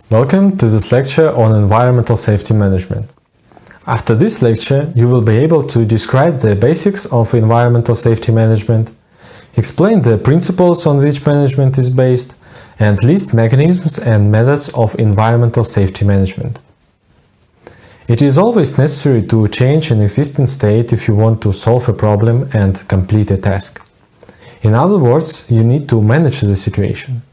Welcome to this lecture on environmental safety management. After this lecture, you will be able to describe the basics of environmental safety management, explain the principles on which management is based, and list mechanisms and methods of environmental safety management. It is always necessary to change an existing state if you want to solve a problem and complete a task. In other words, you need to manage the situation.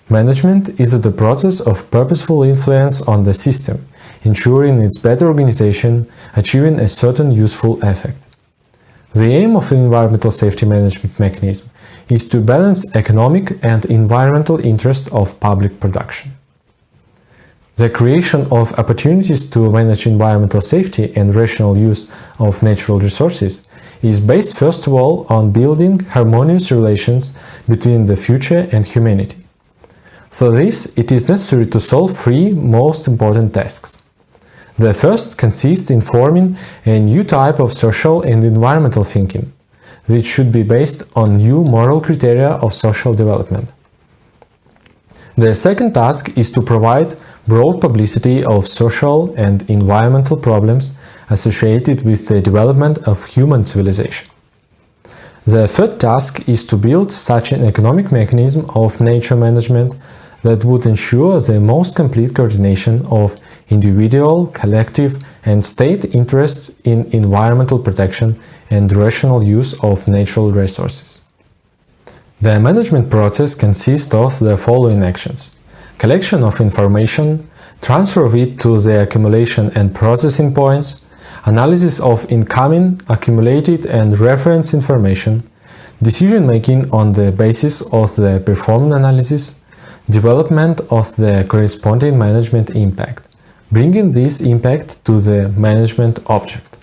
Management is the process of purposeful influence on the system, ensuring its better organization, achieving a certain useful effect. The aim of the environmental safety management mechanism is to balance economic and environmental interests of public production. The creation of opportunities to manage environmental safety and rational use of natural resources is based first of all on building harmonious relations between the future and humanity. For this, it is necessary to solve three most important tasks. The first consists in forming a new type of social and environmental thinking, which should be based on new moral criteria of social development. The second task is to provide broad publicity of social and environmental problems associated with the development of human civilization. The third task is to build such an economic mechanism of nature management that would ensure the most complete coordination of individual, collective, and state interests in environmental protection and rational use of natural resources. The management process consists of the following actions: collection of information, transfer of it to the accumulation and processing points, analysis of incoming, accumulated, and reference information, decision-making on the basis of the performed analysis, development of the corresponding management impact, bringing this impact to the management object.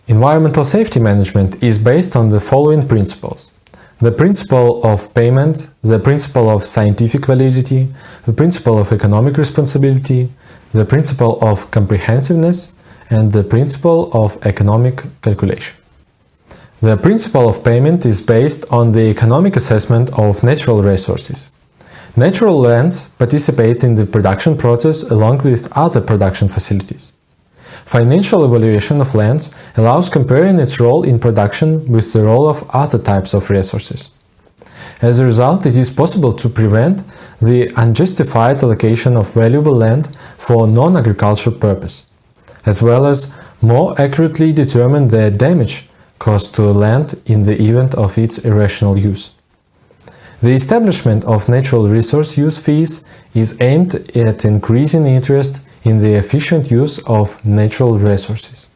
Environmental safety management is based on the following principles: the principle of payment, the principle of scientific validity, the principle of economic responsibility, the principle of comprehensiveness, and the principle of economic calculation. The principle of payment is based on the economic assessment of natural resources. Natural lands participate in the production process along with other production facilities. Financial evaluation of lands allows comparing its role in production with the role of other types of resources. As a result, it is possible to prevent the unjustified allocation of valuable land for non-agricultural purpose, as well as more accurately determine the damage caused to land in the event of its irrational use. The establishment of natural resource use fees is aimed at increasing interest in the efficient use of natural resources.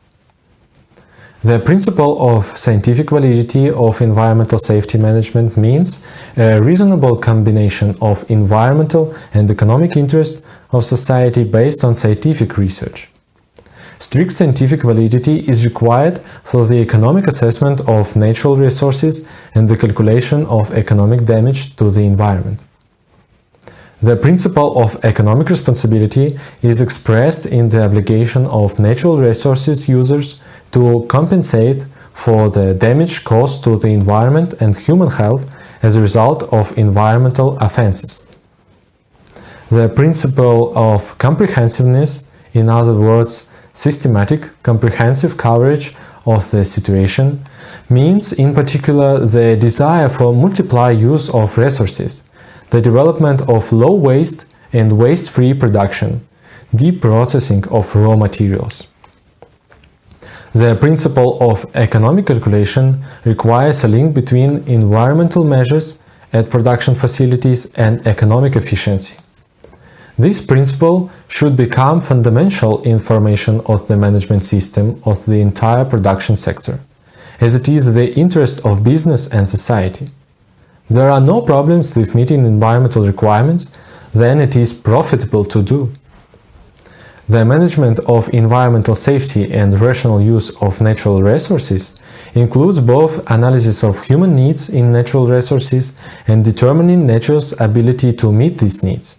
The principle of scientific validity of environmental safety management means a reasonable combination of environmental and economic interests of society based on scientific research. Strict scientific validity is required for the economic assessment of natural resources and the calculation of economic damage to the environment. The principle of economic responsibility is expressed in the obligation of natural resources users to compensate for the damage caused to the environment and human health as a result of environmental offenses. The principle of comprehensiveness, in other words, systematic, comprehensive coverage of the situation, means in particular the desire for multiple use of resources, the development of low waste and waste-free production, deep processing of raw materials. The principle of economic calculation requires a link between environmental measures at production facilities and economic efficiency. This principle should become fundamental in formation of the management system of the entire production sector, as it is the interest of business and society. There are no problems with meeting environmental requirements, then it is profitable to do. The management of environmental safety and rational use of natural resources includes both analysis of human needs in natural resources and determining nature's ability to meet these needs.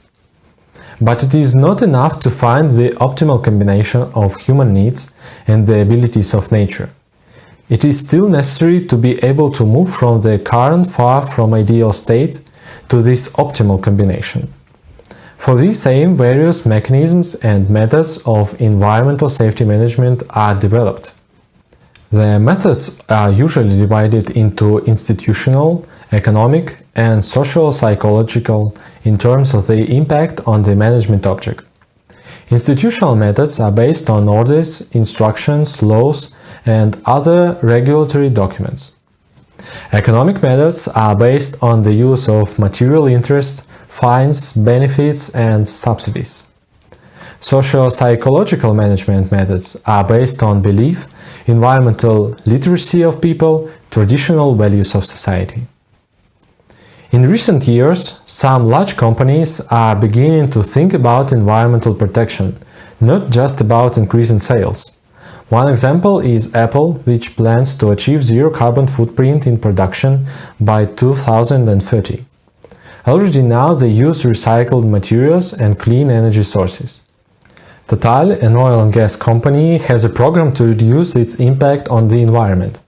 But it is not enough to find the optimal combination of human needs and the abilities of nature. It is still necessary to be able to move from the current far from ideal state to this optimal combination. For this aim, various mechanisms and methods of environmental safety management are developed. The methods are usually divided into institutional, economic, and social-psychological in terms of their impact on the management object. Institutional methods are based on orders, instructions, laws, and other regulatory documents. Economic methods are based on the use of material interest, fines, benefits, and subsidies. Socio-psychological management methods are based on belief, environmental literacy of people, traditional values of society. In recent years, some large companies are beginning to think about environmental protection, not just about increasing sales. One example is Apple, which plans to achieve zero carbon footprint in production by 2030. Already now they use recycled materials and clean energy sources. Total, an oil and gas company, has a program to reduce its impact on the environment.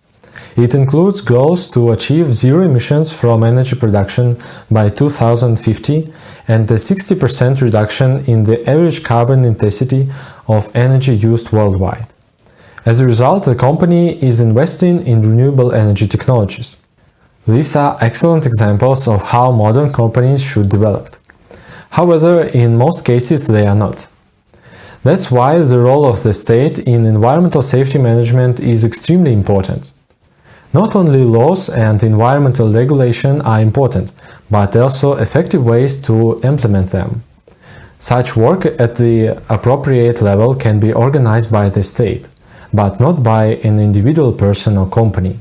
It includes goals to achieve zero emissions from energy production by 2050 and a 60% reduction in the average carbon intensity of energy used worldwide. As a result, the company is investing in renewable energy technologies. These are excellent examples of how modern companies should develop. However, in most cases they are not. That's why the role of the state in environmental safety management is extremely important. Not only laws and environmental regulation are important, but also effective ways to implement them. Such work at the appropriate level can be organized by the state, but not by an individual person or company.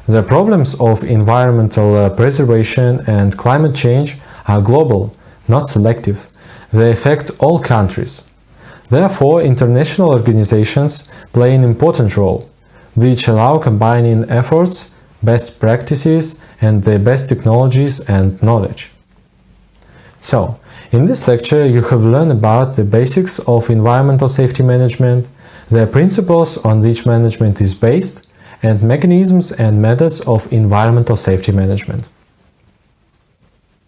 The problems of environmental preservation and climate change are global, not selective. They affect all countries. Therefore, international organizations play an important role, which allow combining efforts, best practices, and the best technologies and knowledge. So, in this lecture you have learned about the basics of environmental safety management, the principles on which management is based, and mechanisms and methods of environmental safety management.